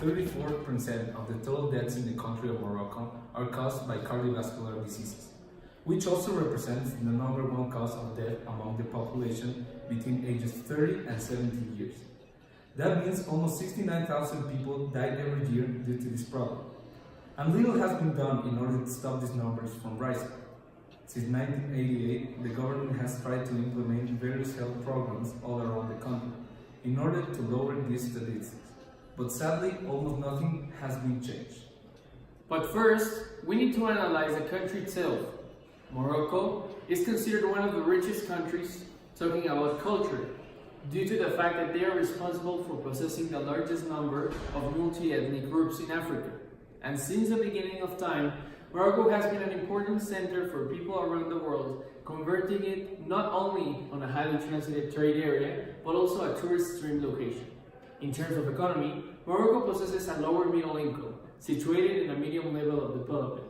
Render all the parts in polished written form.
34% of the total deaths in the country of Morocco are caused by cardiovascular diseases, which also represents the number one cause of death among the population between ages 30 and 70 years. That means almost 69,000 people die every year due to this problem. And little has been done in order to stop these numbers from rising. Since 1988, the government has tried to implement various health programs all around the country in order to lower these statistics. But sadly, almost nothing has been changed. But first, we need to analyze the country itself. Morocco is considered one of the richest countries talking about culture, due to the fact that they are responsible for possessing the largest number of multi-ethnic groups in Africa. And since the beginning of time, Morocco has been an important center for people around the world, converting it not only on a highly transited trade area, but also a tourist stream location. In terms of economy, Morocco possesses a lower middle income, situated in a medium level of development.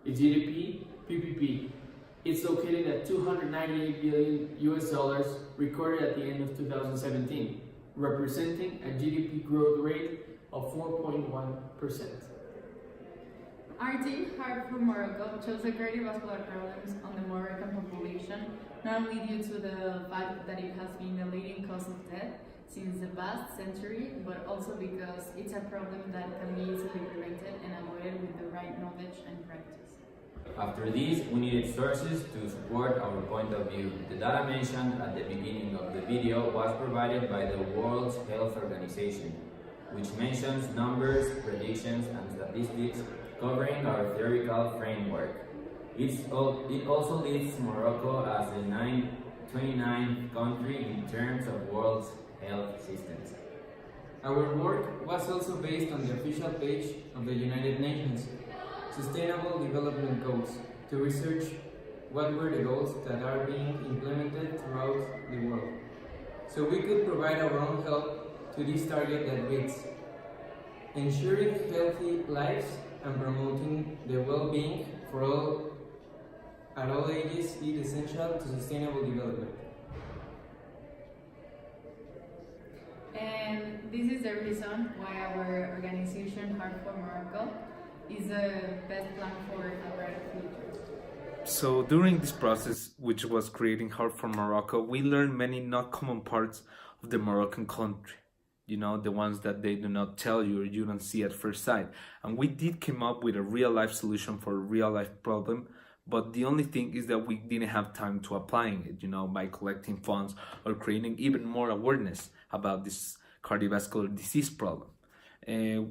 Its GDP, PPP, it's located at $298 billion US recorded at the end of 2017, representing a GDP growth rate of 4.1%. Our team, Heart for Morocco, shows the cardiovascular problems on the Moroccan population, not only due to the fact that it has been the leading cause of death since the past century, but also because it's a problem that can be easily prevented and avoided with the right knowledge and practice. After this, we needed sources to support our point of view. The data mentioned at the beginning of the video was provided by the World Health Organization, which mentions numbers, predictions, and statistics covering our theoretical framework. It also lists Morocco as the 29th country in terms of world health systems. Our work was also based on the official page of the United Nations Sustainable Development Goals to research what were the goals that are being implemented throughout the world, so we could provide our own help to this target that reads, ensuring healthy lives and promoting the well-being for all at all ages is essential to sustainable development. And this is the reason why our organization, Heart for Morocco, is the best plan for a brighter future. So during this process, which was creating Heart for Morocco, we learned many not common parts of the Moroccan country. You know, the ones that they do not tell you or you don't see at first sight. And we did come up with a real life solution for a real life problem, but the only thing is that we didn't have time to applying it, you know, by collecting funds or creating even more awareness about this cardiovascular disease problem.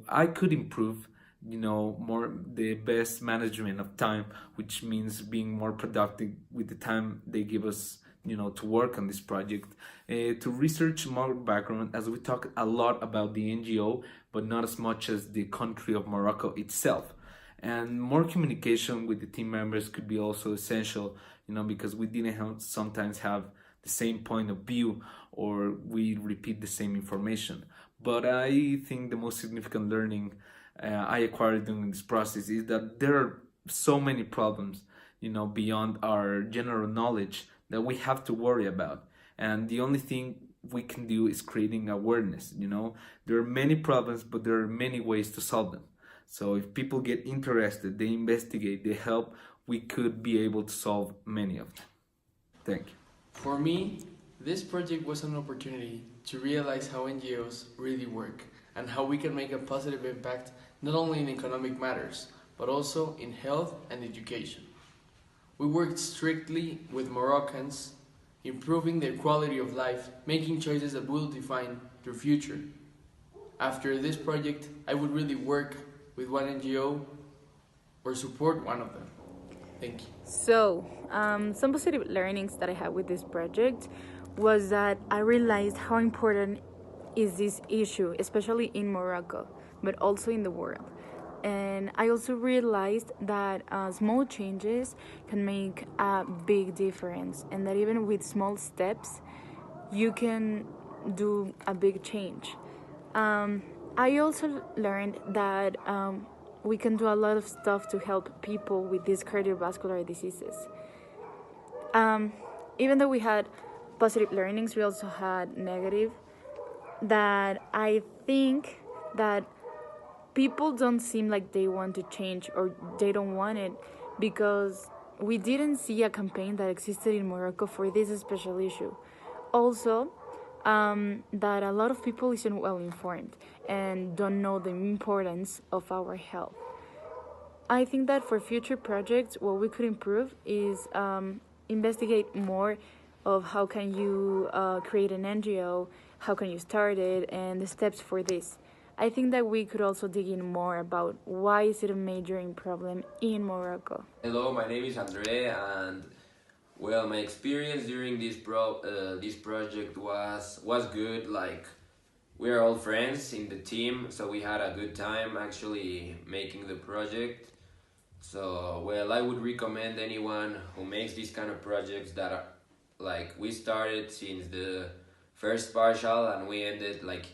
I could improve, you know, more the best management of time, which means being more productive with the time they give us, you know, to work on this project, to research more background, as we talk a lot about the NGO, but not as much as the country of Morocco itself. And more communication with the team members could be also essential, you know, because we didn't sometimes have the same point of view, or we repeat the same information. But I think the most significant learning I acquired during this process is that there are so many problems, you know, beyond our general knowledge that we have to worry about. And the only thing we can do is creating awareness, you know. There are many problems, but there are many ways to solve them. So if people get interested, they investigate, they help, we could be able to solve many of them. Thank you. For me, this project was an opportunity to realize how NGOs really work and how we can make a positive impact not only in economic matters, but also in health and education. We worked strictly with Moroccans, improving their quality of life, making choices that will define their future. After this project, I would really work with one NGO or support one of them. Thank you. So, some positive learnings that I had with this project was that I realized how important is this issue, especially in Morocco, but also in the world. And I also realized that small changes can make a big difference, and that even with small steps, you can do a big change. I also learned that we can do a lot of stuff to help people with these cardiovascular diseases. Even though we had positive learnings, we also had negative, that I think that people don't seem like they want to change or they don't want it because we didn't see a campaign that existed in Morocco for this special issue. Also, that a lot of people isn't well informed and don't know the importance of our health. I think that for future projects, what we could improve is investigate more of how can you create an NGO, how can you start it, and the steps for this. I think that we could also dig in more about why is it a major problem in Morocco. Hello, my name is Andre, and well, my experience during this project was good. Like, we are all friends in the team, so we had a good time actually making the project. So, well, I would recommend anyone who makes these kind of projects that are, like, we started since the first partial and we ended like,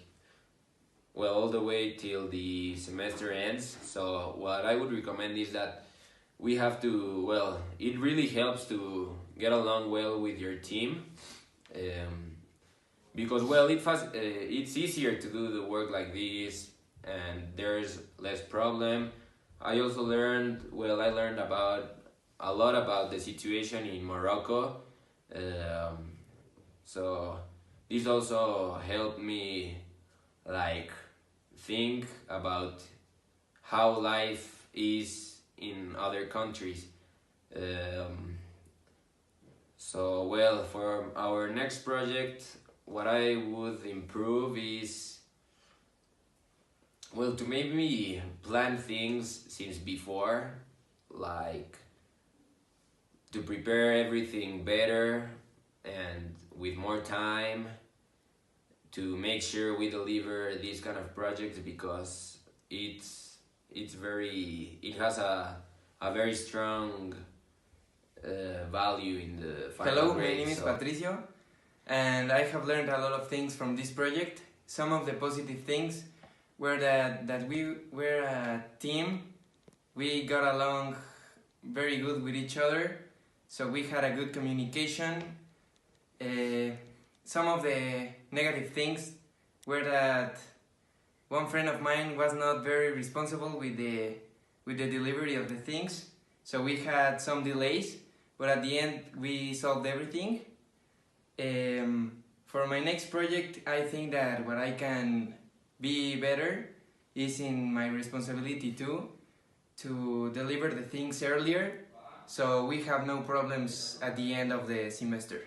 well, all the way till the semester ends. So what I would recommend is that we have to, well, it really helps to get along well with your team, because, well, it's easier to do the work like this and there's less problem. I also learned, well, I learned a lot about the situation in Morocco, so this also helped me like think about how life is in other countries. So, well, for our next project, what I would improve is, well, to maybe plan things since before, like to prepare everything better and with more time to make sure we deliver these kind of projects, because it has a very strong value in the final Hello, grade. my name is So Patricio, and I have learned a lot of things from this project. Some of the positive things were that we were a team. We got along very good with each other, so we had a good communication. Some of the negative things were that one friend of mine was not very responsible with the delivery of the things, so we had some delays, but at the end we solved everything. For my next project, I think that what I can be better is in my responsibility too, to deliver the things earlier, so we have no problems at the end of the semester.